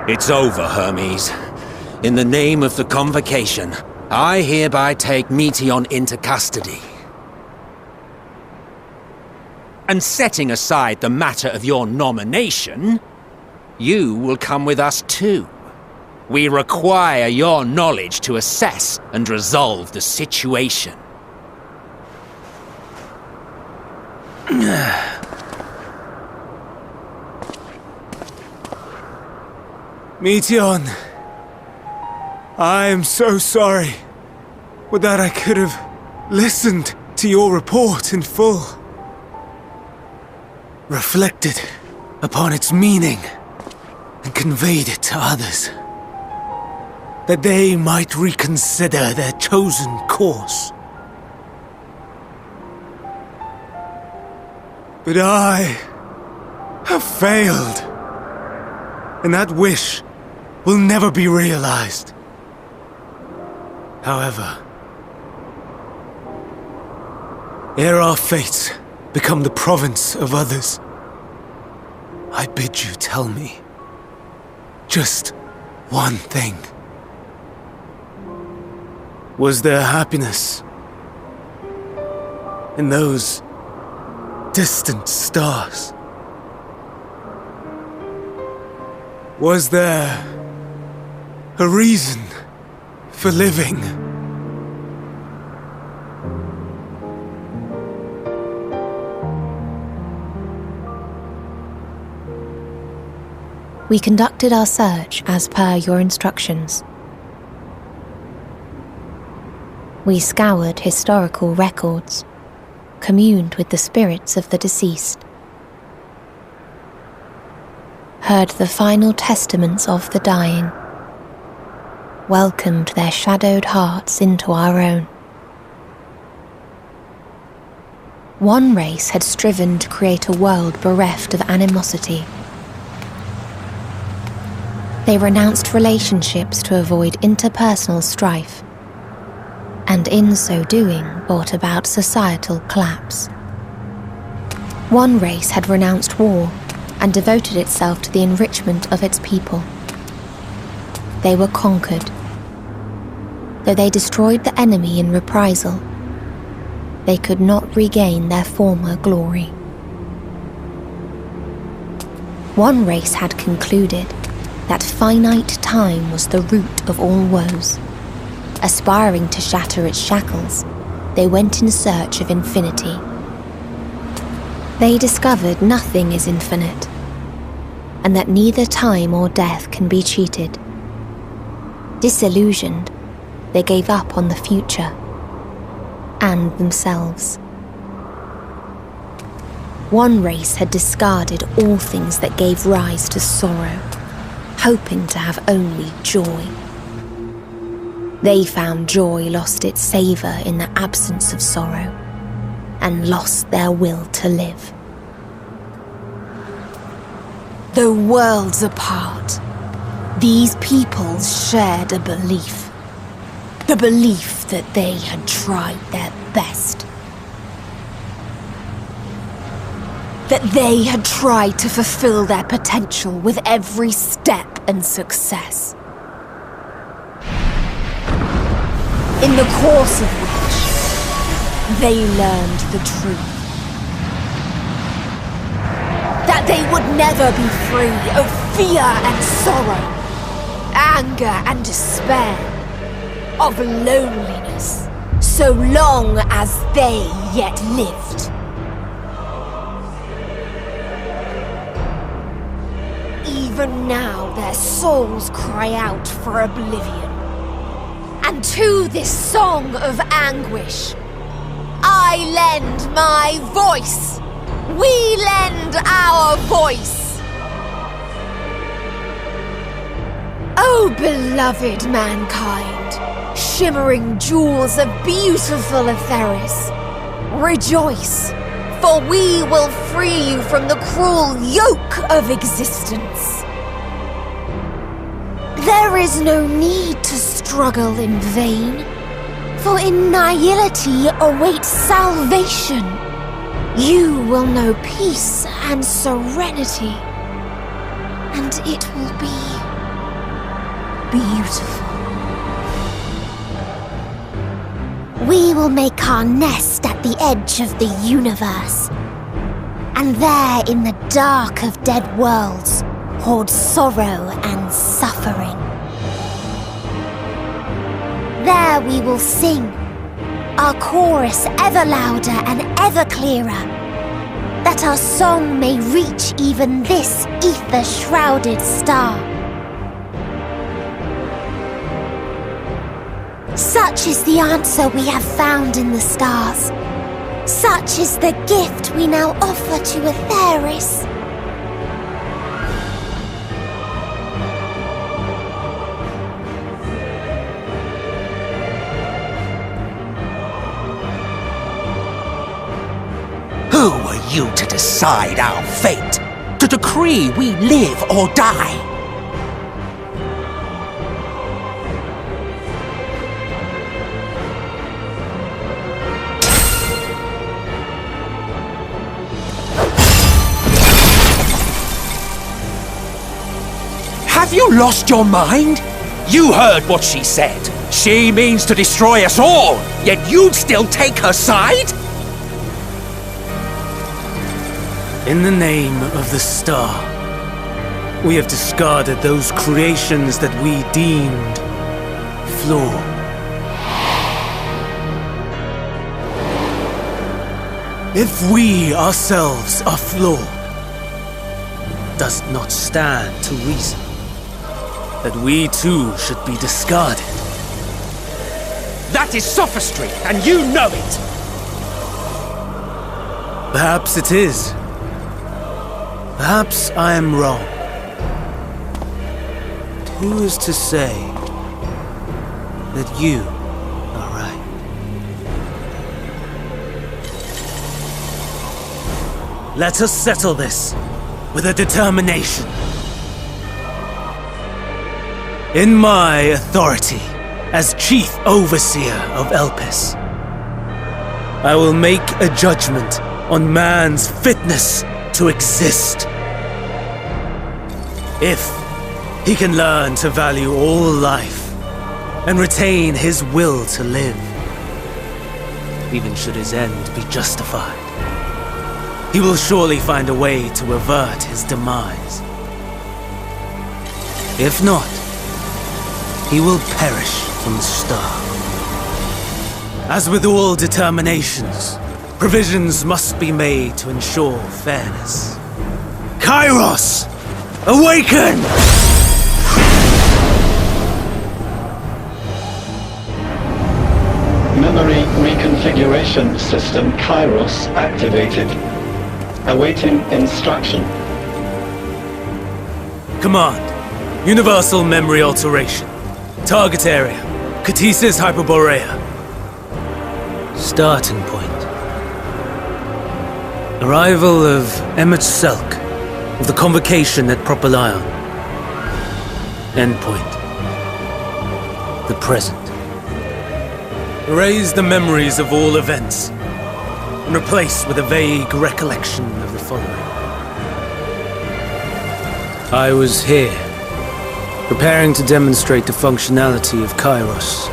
It's over, Hermes. In the name of the Convocation, I hereby take Meteion into custody. And setting aside the matter of your nomination, you will come with us too. We require your knowledge to assess and resolve the situation. Meteion, I am so sorry. Would that I could have listened to your report in full. Reflected upon its meaning and conveyed it to others, that they might reconsider their chosen course. But I have failed, and that wish will never be realized. However, ere our fates become the province of others, I bid you tell me just one thing. Was there happiness in those distant stars? Was there a reason for living? We conducted our search as per your instructions. We scoured historical records, communed with the spirits of the deceased, heard the final testaments of the dying, welcomed their shadowed hearts into our own. One race had striven to create a world bereft of animosity. They renounced relationships to avoid interpersonal strife, and in so doing brought about societal collapse. One race had renounced war and devoted itself to the enrichment of its people. They were conquered. Though they destroyed the enemy in reprisal, they could not regain their former glory. One race had concluded that finite time was the root of all woes. Aspiring to shatter its shackles, they went in search of infinity. They discovered nothing is infinite, and that neither time or death can be cheated. Disillusioned, they gave up on the future and themselves. One race had discarded all things that gave rise to sorrow, hoping to have only joy. They found joy lost its savour in the absence of sorrow, and lost their will to live. Though worlds apart, these peoples shared a belief. The belief that they had tried their best. That they had tried to fulfill their potential with every step and success. In the course of which they learned the truth. That they would never be free of fear and sorrow, anger and despair, of loneliness, so long as they yet lived. Even now their souls cry out for oblivion. And to this song of anguish, I lend my voice. We lend our voice. Oh, beloved mankind, shimmering jewels of beautiful Etheris, rejoice, for we will free you from the cruel yoke of existence. There is no need to struggle in vain, for in nihility awaits salvation. You will know peace and serenity, and it will be beautiful. We will make our nest at the edge of the universe. And there, in the dark of dead worlds, hoard sorrow and suffering. There we will sing, our chorus ever louder and ever clearer, that our song may reach even this ether-shrouded star. Such is the answer we have found in the stars. Such is the gift we now offer to Aetheris. Who are you to decide our fate? To decree we live or die? Have you lost your mind? You heard what she said. She means to destroy us all, yet you'd still take her side? In the name of the star, we have discarded those creations that we deemed flawed. If we ourselves are flawed, does it not stand to reason that we too should be discarded? That is sophistry, and you know it! Perhaps it is. Perhaps I am wrong. But who is to say that you are right? Let us settle this with a determination. In my authority as Chief Overseer of Elpis, I will make a judgment on man's fitness to exist. If he can learn to value all life and retain his will to live, even should his end be justified, he will surely find a way to avert his demise. If not, he will perish from the start. As with all determinations, provisions must be made to ensure fairness. Kairos! Awaken! Memory reconfiguration system Kairos activated. Awaiting instruction. Command. Universal memory alteration. Target area. Catesis Hyperborea. Starting point. Arrival of Emmet Selk of the Convocation at Propylion. Endpoint. The present. Erase the memories of all events and replace with a vague recollection of the following. I was here, preparing to demonstrate the functionality of Kairos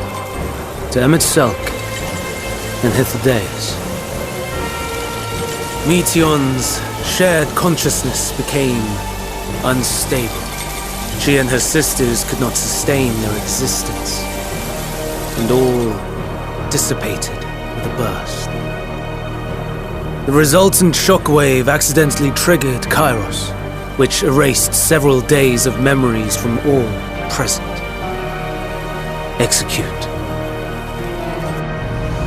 to Emmet Selk and Hythlodaeus. Meteion's shared consciousness became unstable. She and her sisters could not sustain their existence, and all dissipated with a burst. The resultant shockwave accidentally triggered Kairos, which erased several days of memories from all present. Execute.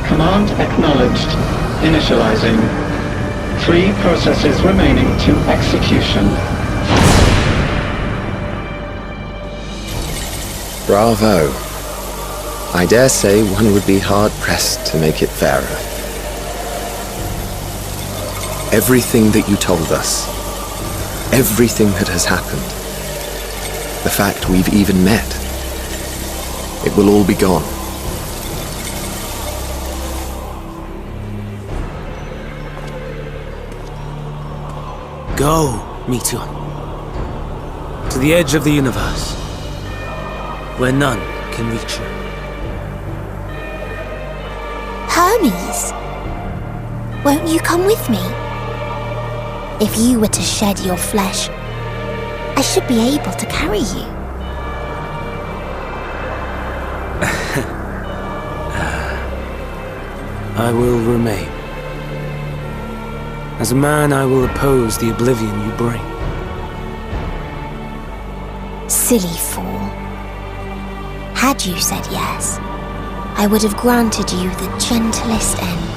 Command acknowledged. Initializing. 3 processes remaining to execution. Bravo. I dare say one would be hard-pressed to make it fairer. Everything that you told us, everything that has happened, the fact we've even met, it will all be gone. Go, Meteion, to the edge of the universe. where none can reach you. Hermes, won't you come with me? If you were to shed your flesh, I should be able to carry you. I will remain. As a man, I will oppose the oblivion you bring. Silly fool. Had you said yes, I would have granted you the gentlest end.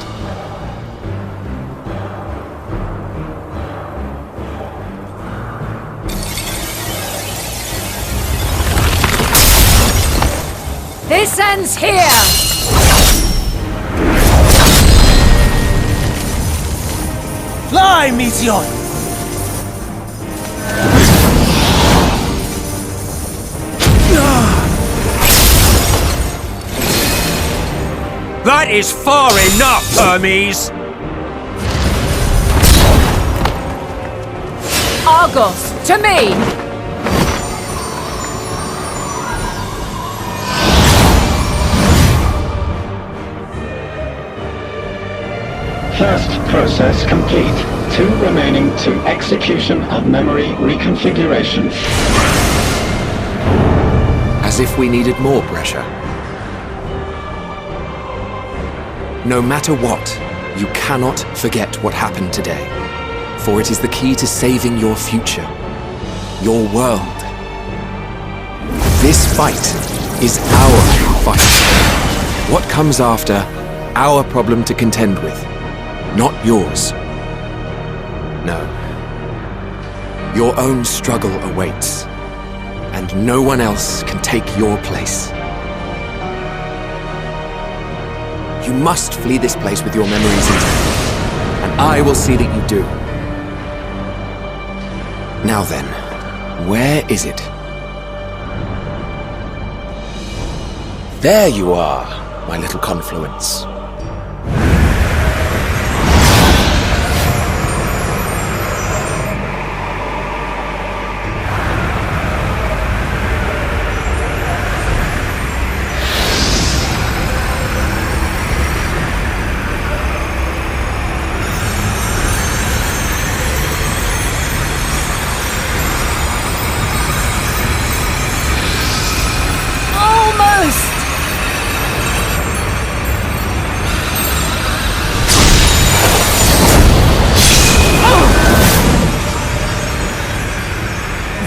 This ends here! Fly, Meteion! That is far enough, Hermes! Argos, to me! First process complete. 2 remaining to execution of memory reconfiguration. As if we needed more pressure. No matter what, you cannot forget what happened today. For it is the key to saving your future. Your world. This fight is our fight. What comes after, our problem to contend with. Not yours. No. Your own struggle awaits. And no one else can take your place. You must flee this place with your memories intact. And I will see that you do. Now then, where is it? There you are, my little confluence.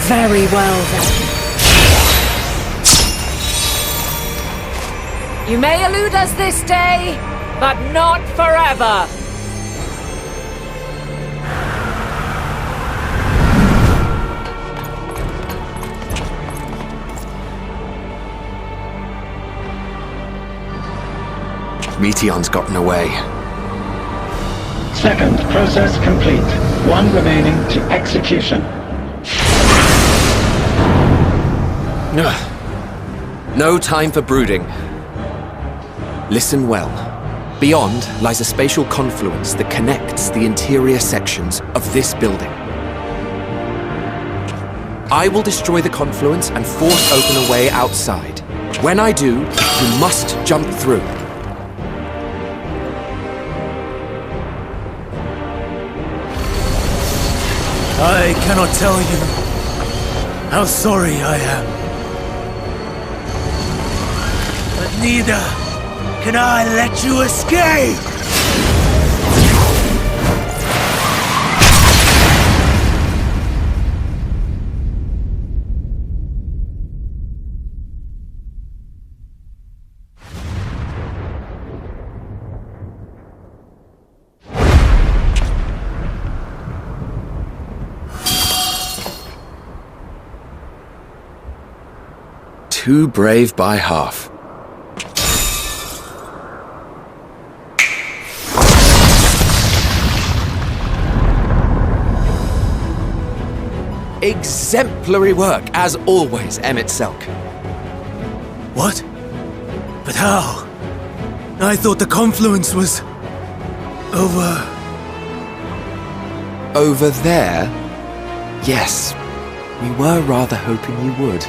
Very well, then. You may elude us this day, but not forever! Meteion's gotten away. Second process complete. 1 remaining to execution. No time for brooding. Listen well. Beyond lies a spatial confluence that connects the interior sections of this building. I will destroy the confluence and force open a way outside. When I do, you must jump through. I cannot tell you how sorry I am. But neither can I let you escape! Too brave by half. Exemplary work, as always, Emmett Selk. What? But how? I thought the confluence was... Over there? Yes. We were rather hoping you would.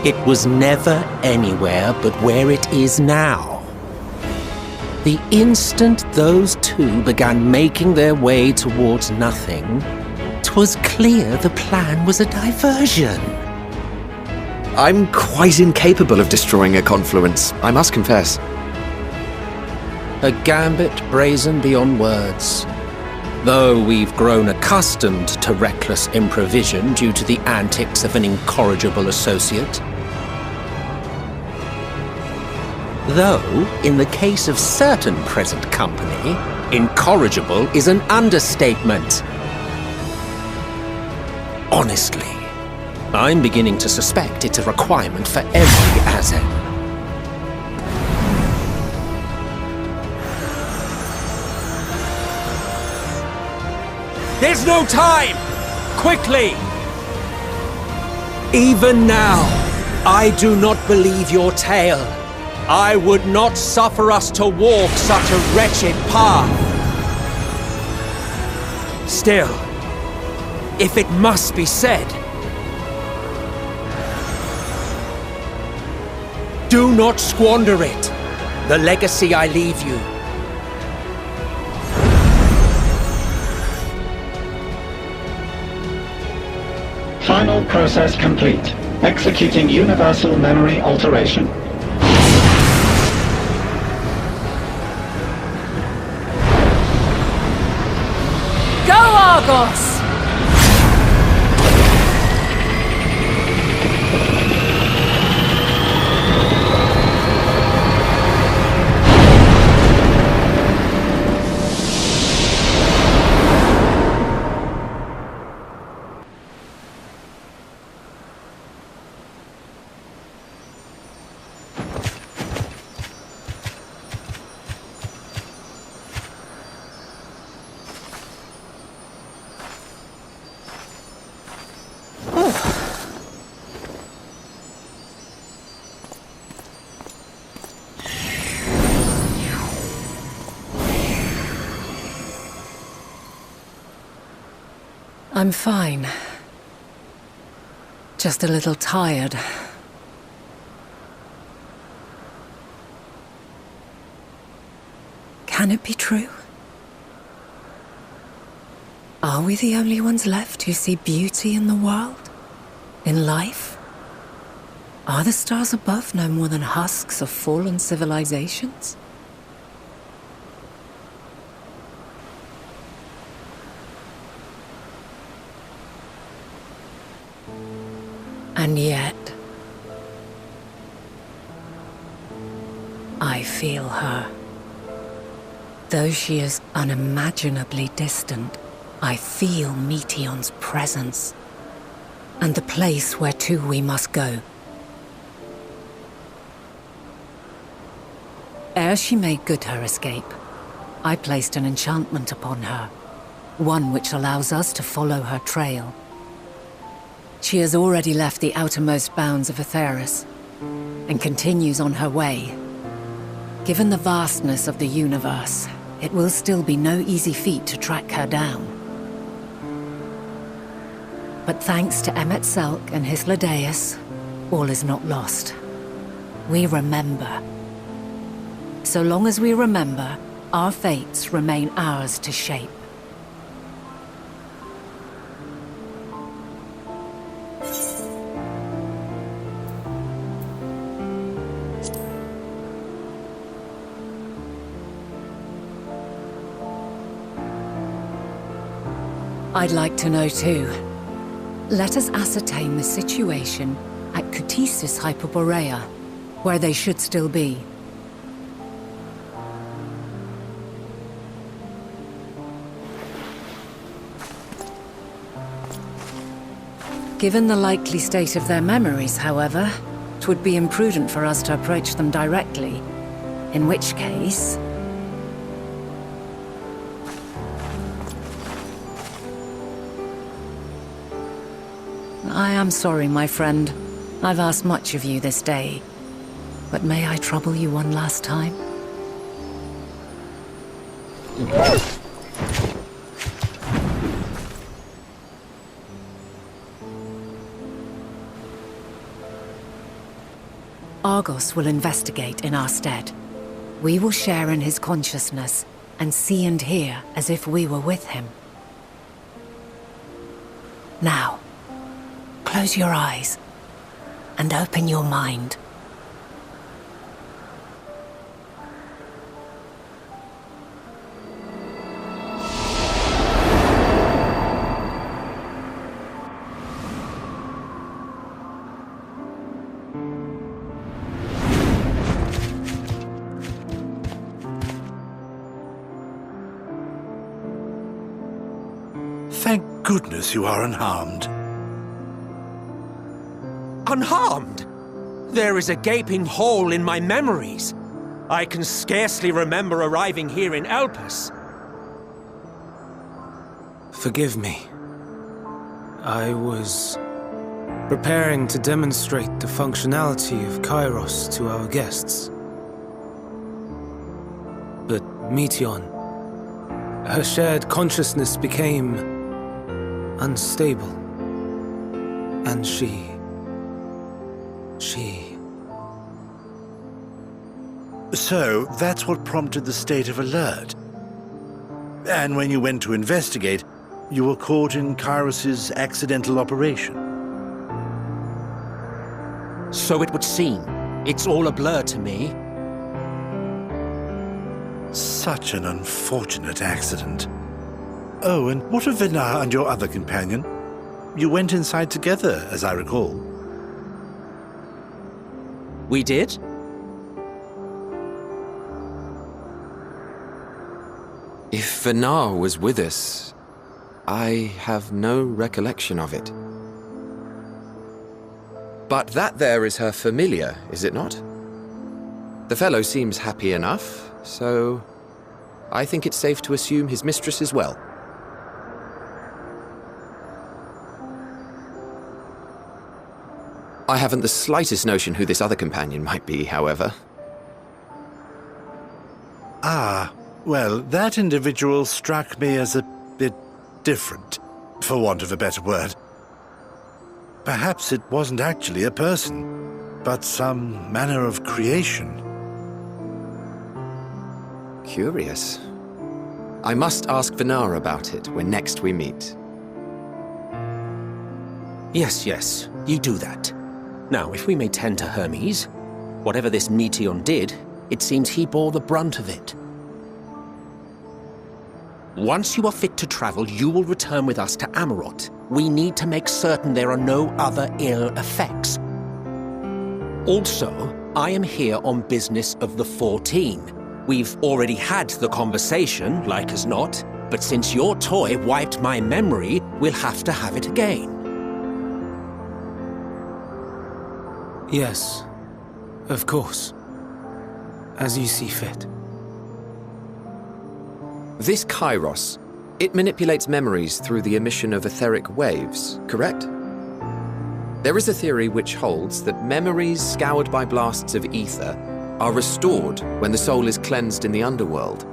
It was never anywhere but where it is now. The instant those two began making their way towards nothing, 'twas clear the plan was a diversion. I'm quite incapable of destroying a confluence, I must confess. A gambit brazen beyond words. Though we've grown accustomed to reckless improvision due to the antics of an incorrigible associate. Though, in the case of certain present company, incorrigible is an understatement. Honestly, I'm beginning to suspect it's a requirement for every Azen. There's no time! Quickly! Even now, I do not believe your tale. I would not suffer us to walk such a wretched path. Still, if it must be said, do not squander it, the legacy I leave you. Final process complete. Executing universal memory alteration. Go, Argos! I'm fine. Just a little tired. Can it be true? Are we the only ones left who see beauty in the world? In life? Are the stars above no more than husks of fallen civilizations? And yet, I feel her. Though she is unimaginably distant, I feel Meteion's presence, and the place where to we must go. Ere she made good her escape, I placed an enchantment upon her, one which allows us to follow her trail. She has already left the outermost bounds of Aetheris, and continues on her way. Given the vastness of the universe, it will still be no easy feat to track her down. But thanks to Emmet Selk and Hythlodaeus, all is not lost. We remember. So long as we remember, our fates remain ours to shape. I'd like to know too. Let us ascertain the situation at Kutisis Hyperborea, where they should still be. Given the likely state of their memories, however, it would be imprudent for us to approach them directly. In which case... I am sorry, my friend. I've asked much of you this day. But may I trouble you one last time? Argos will investigate in our stead. We will share in his consciousness and see and hear as if we were with him. Now, close your eyes and open your mind. Thank goodness you are unharmed. Unharmed? There is a gaping hole in my memories. I can scarcely remember arriving here in Elpis. Forgive me. I was preparing to demonstrate the functionality of Kairos to our guests. But Meteion, her shared consciousness became unstable. And she... So, that's what prompted the state of alert. And when you went to investigate, you were caught in Kairos's accidental operation. So it would seem. It's all a blur to me. Such an unfortunate accident. Oh, and what of Vinar and your other companion? You went inside together, as I recall. We did? If Vinar was with us, I have no recollection of it. But that there is her familiar, is it not? The fellow seems happy enough, so I think it's safe to assume his mistress is well. I haven't the slightest notion who this other companion might be, however. Ah, well, that individual struck me as a bit different, for want of a better word. Perhaps it wasn't actually a person, but some manner of creation. Curious. I must ask Vinar about it when next we meet. Yes, you do that. Now, if we may tend to Hermes, whatever this Meteion did, it seems he bore the brunt of it. Once you are fit to travel, you will return with us to Amarot. We need to make certain there are no other ill effects. Also, I am here on business of the 14. We've already had the conversation, like as not, but since your toy wiped my memory, we'll have to have it again. Yes, of course. As you see fit. This Kairos, it manipulates memories through the emission of etheric waves, correct? There is a theory which holds that memories scoured by blasts of ether are restored when the soul is cleansed in the underworld.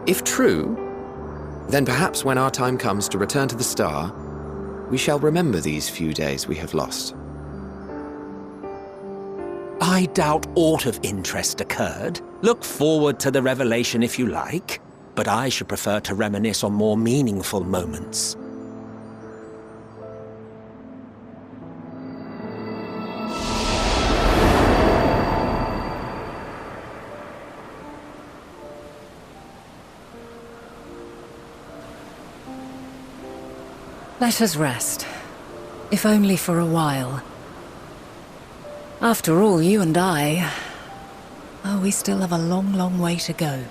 If true, then perhaps when our time comes to return to the star, we shall remember these few days we have lost. I doubt aught of interest occurred. Look forward to the revelation if you like, but I should prefer to reminisce on more meaningful moments. Let us rest, if only for a while. After all, you and I... Oh, we still have a long, long way to go.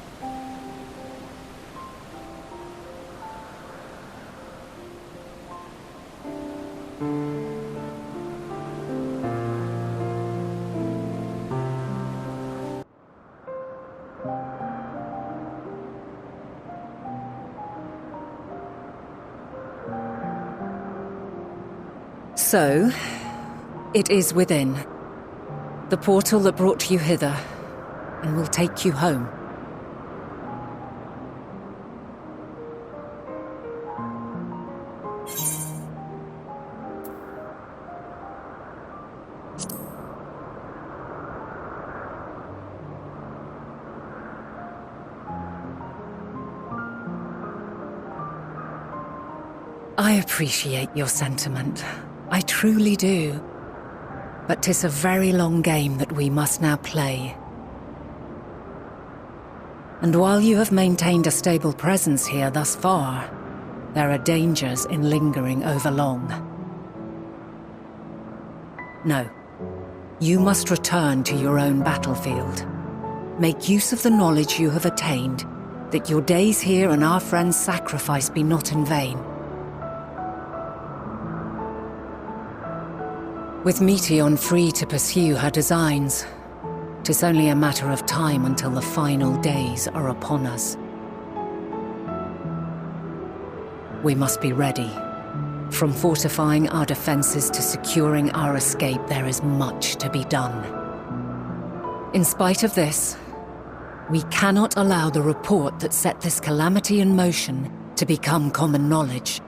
So, it is within. The portal that brought you hither, and will take you home. I appreciate your sentiment. I truly do. But 'tis a very long game that we must now play. And while you have maintained a stable presence here thus far, there are dangers in lingering over long. No. You must return to your own battlefield. Make use of the knowledge you have attained, that your days here and our friends' sacrifice be not in vain. With Meteion free to pursue her designs, 'tis only a matter of time until the final days are upon us. We must be ready. From fortifying our defenses to securing our escape, there is much to be done. In spite of this, we cannot allow the report that set this calamity in motion to become common knowledge.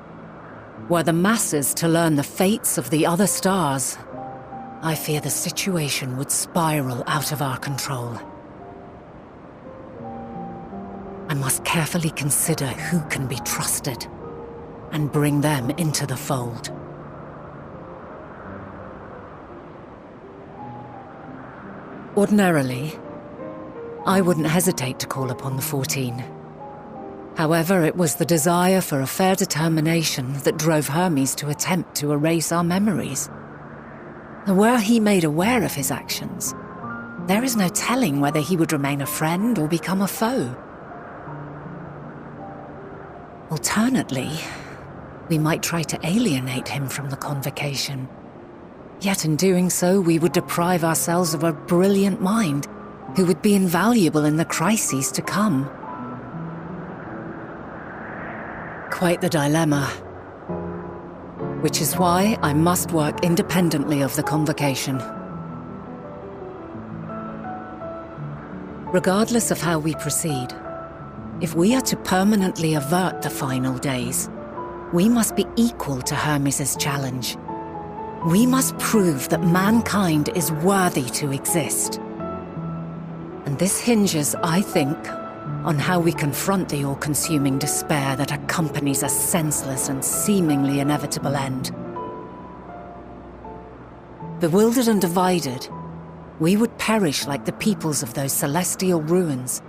Were the masses to learn the fates of the other stars, I fear the situation would spiral out of our control. I must carefully consider who can be trusted and bring them into the fold. Ordinarily, I wouldn't hesitate to call upon the 14. However, it was the desire for a fair determination that drove Hermes to attempt to erase our memories. And were he made aware of his actions, there is no telling whether he would remain a friend or become a foe. Alternately, we might try to alienate him from the convocation. Yet in doing so, we would deprive ourselves of a brilliant mind who would be invaluable in the crises to come. Quite the dilemma. Which is why I must work independently of the convocation. Regardless of how we proceed, if we are to permanently avert the final days, we must be equal to Hermes' challenge. We must prove that mankind is worthy to exist. And this hinges, I think, on how we confront the all-consuming despair that accompanies a senseless and seemingly inevitable end. Bewildered and divided, we would perish like the peoples of those celestial ruins.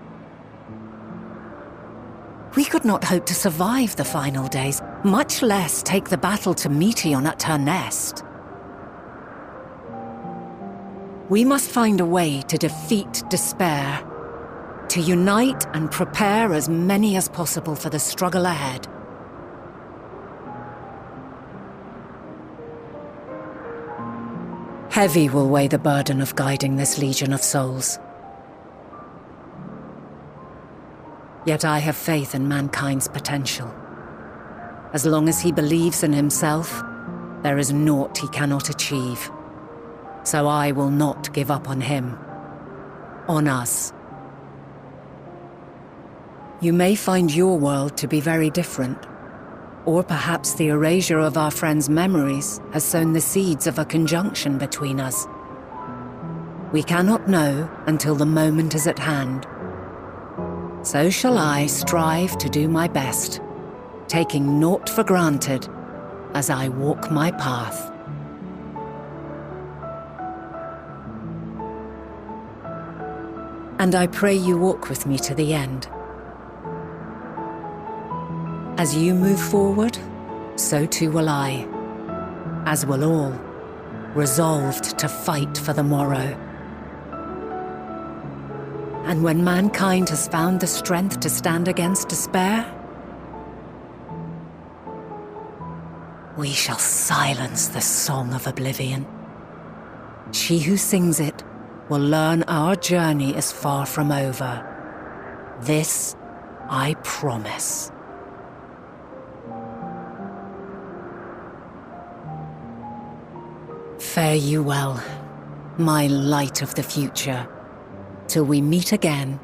We could not hope to survive the final days, much less take the battle to Meteion at her nest. We must find a way to defeat despair, to unite and prepare as many as possible for the struggle ahead. Heavy will weigh the burden of guiding this legion of souls. Yet I have faith in mankind's potential. As long as he believes in himself, there is naught he cannot achieve. So I will not give up on him, on us. You may find your world to be very different, or perhaps the erasure of our friends' memories has sown the seeds of a conjunction between us. We cannot know until the moment is at hand. So shall I strive to do my best, taking naught for granted as I walk my path. And I pray you walk with me to the end. As you move forward, so too will I, as will all, resolved to fight for the morrow. And when mankind has found the strength to stand against despair, we shall silence the song of oblivion. She who sings it will learn our journey is far from over. This I promise. Fare you well, my light of the future, till we meet again.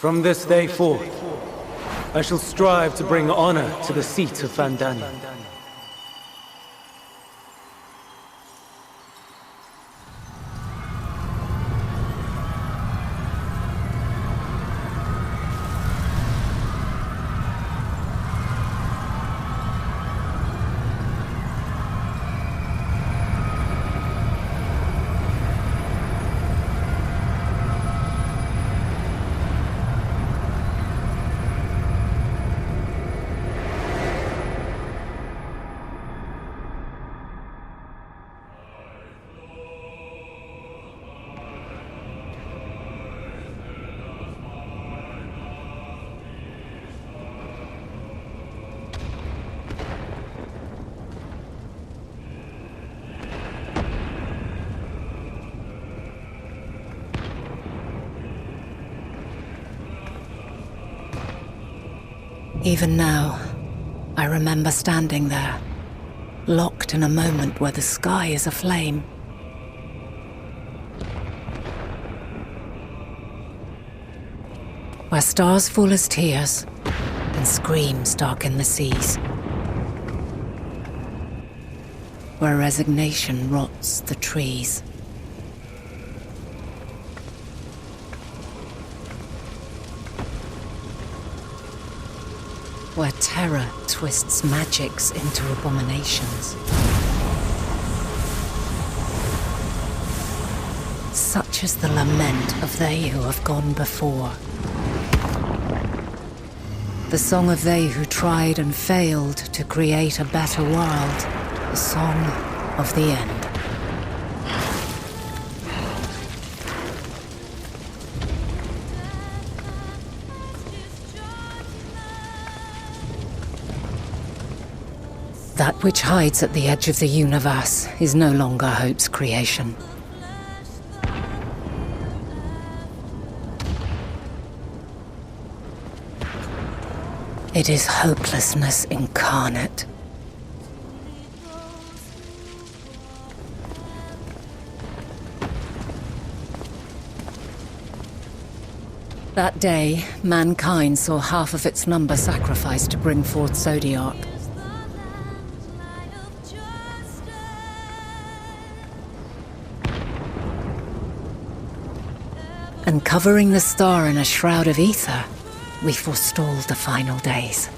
From this day forth, I shall strive to bring honor to the seat of Vandana. Even now, I remember standing there, locked in a moment where the sky is aflame. Where stars fall as tears, and screams darken the seas. Where resignation rots the trees. Where terror twists magics into abominations. Such is the lament of they who have gone before. The song of they who tried and failed to create a better world. The song of the end. That which hides at the edge of the universe is no longer hope's creation. It is hopelessness incarnate. That day, mankind saw half of its number sacrificed to bring forth Zodiark. And covering the star in a shroud of ether, we forestalled the final days.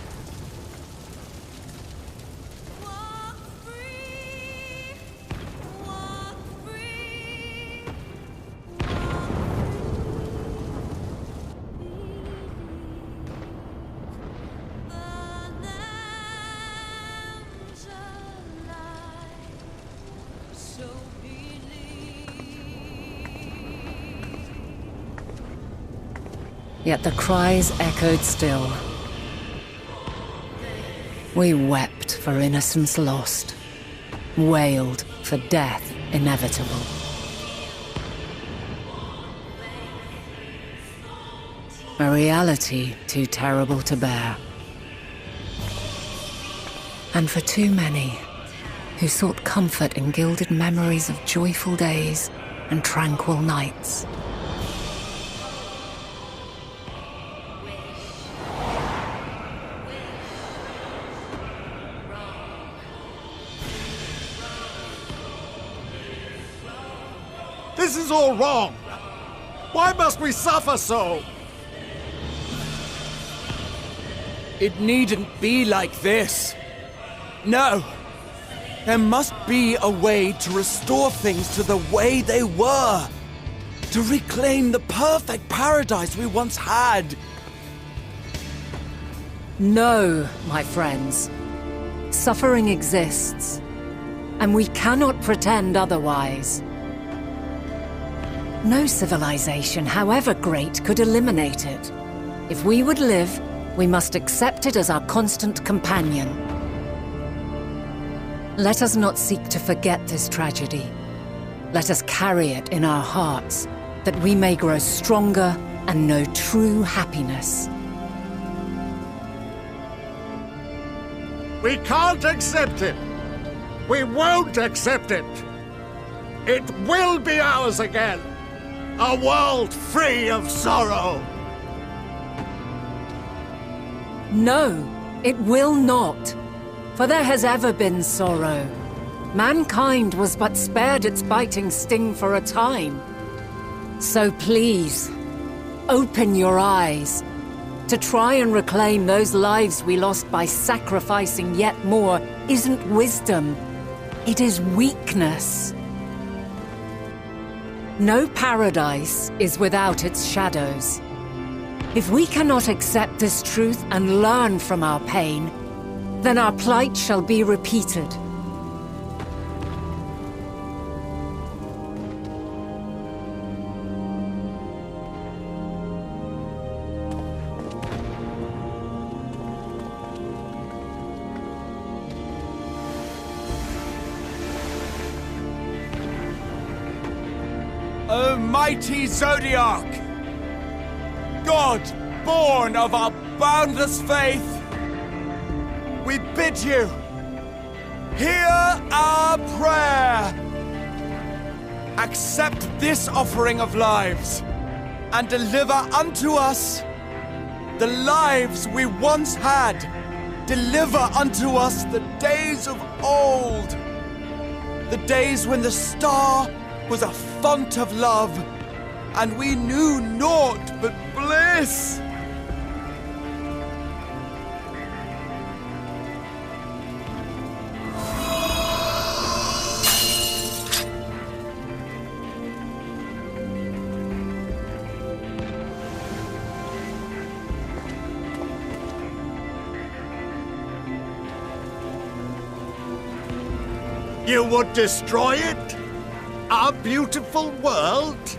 Yet the cries echoed still. We wept for innocence lost, wailed for death inevitable. A reality too terrible to bear. And for too many who sought comfort in gilded memories of joyful days and tranquil nights. This is all wrong! Why must we suffer so? It needn't be like this. No. There must be a way to restore things to the way they were. To reclaim the perfect paradise we once had. No, my friends. Suffering exists, and we cannot pretend otherwise. No civilization, however great, could eliminate it. If we would live, we must accept it as our constant companion. Let us not seek to forget this tragedy. Let us carry it in our hearts, that we may grow stronger and know true happiness. We can't accept it! We won't accept it! It will be ours again! A world free of sorrow! No, it will not. For there has ever been sorrow. Mankind was but spared its biting sting for a time. So please, open your eyes. To try and reclaim those lives we lost by sacrificing yet more isn't wisdom. It is weakness. No paradise is without its shadows. If we cannot accept this truth and learn from our pain, then our plight shall be repeated. O mighty Zodiac! God, born of our boundless faith, we bid you, hear our prayer! Accept this offering of lives, and deliver unto us the lives we once had. Deliver unto us the days of old, the days when the star was a font of love, and we knew naught but bliss. You would destroy it? Our beautiful world?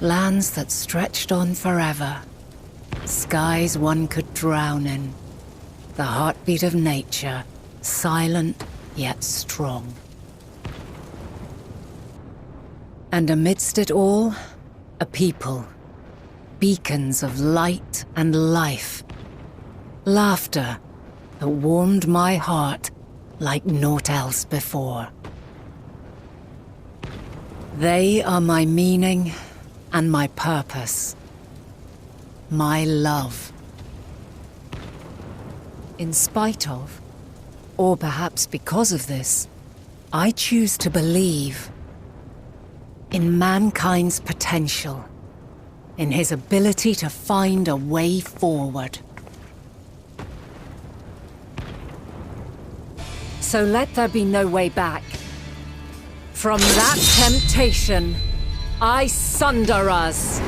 Lands that stretched on forever. Skies one could drown in. The heartbeat of nature, silent yet strong. And amidst it all, a people. Beacons of light and life. Laughter that warmed my heart like naught else before. They are my meaning and my purpose. My love. In spite of, or perhaps because of this, I choose to believe in mankind's potential, in his ability to find a way forward. So let there be no way back. From that temptation, I sunder us.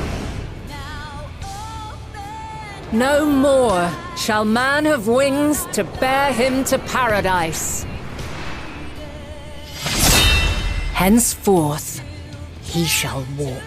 No more shall man have wings to bear him to paradise. Henceforth, he shall walk.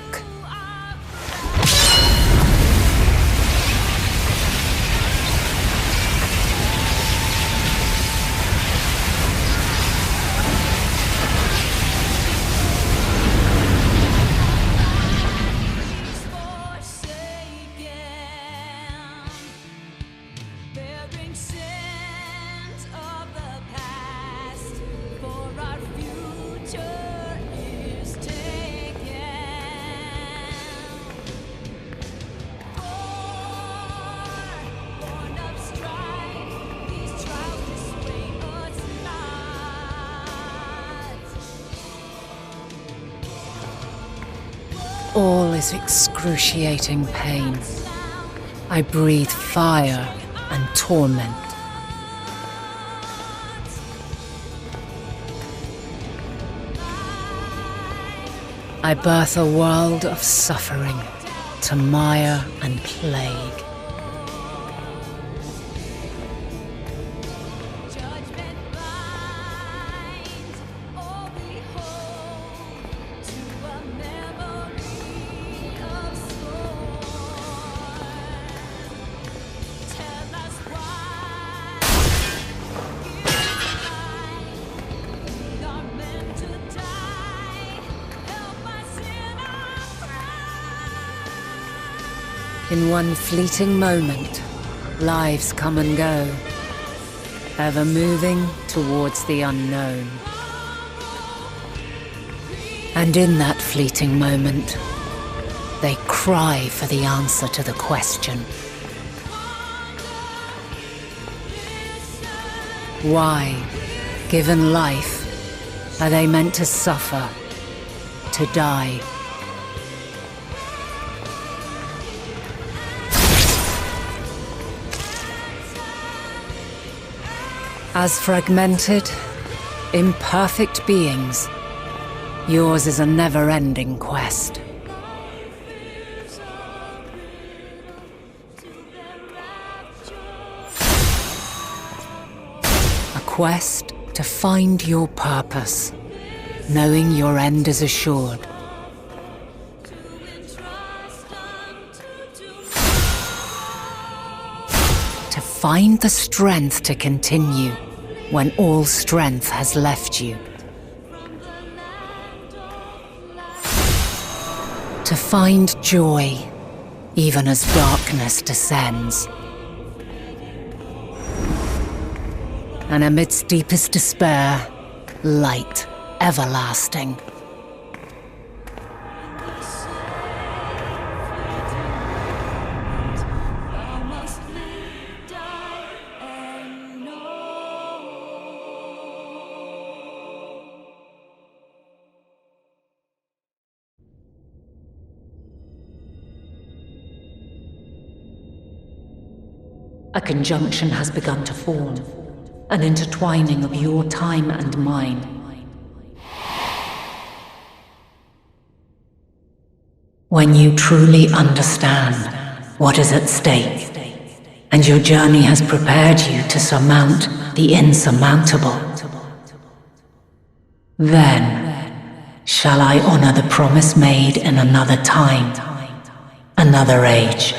All is excruciating pain. I breathe fire and torment. I birth a world of suffering to mire and plague. In one fleeting moment, lives come and go, ever moving towards the unknown. And in that fleeting moment, they cry for the answer to the question. Why, given life, are they meant to suffer, to die? As fragmented, imperfect beings, yours is a never-ending quest. A quest to find your purpose, knowing your end is assured. To find the strength to continue when all strength has left you. To find joy, even as darkness descends. And amidst deepest despair, light everlasting. A conjunction has begun to form, an intertwining of your time and mine. When you truly understand what is at stake, and your journey has prepared you to surmount the insurmountable, then shall I honor the promise made in another time, another age.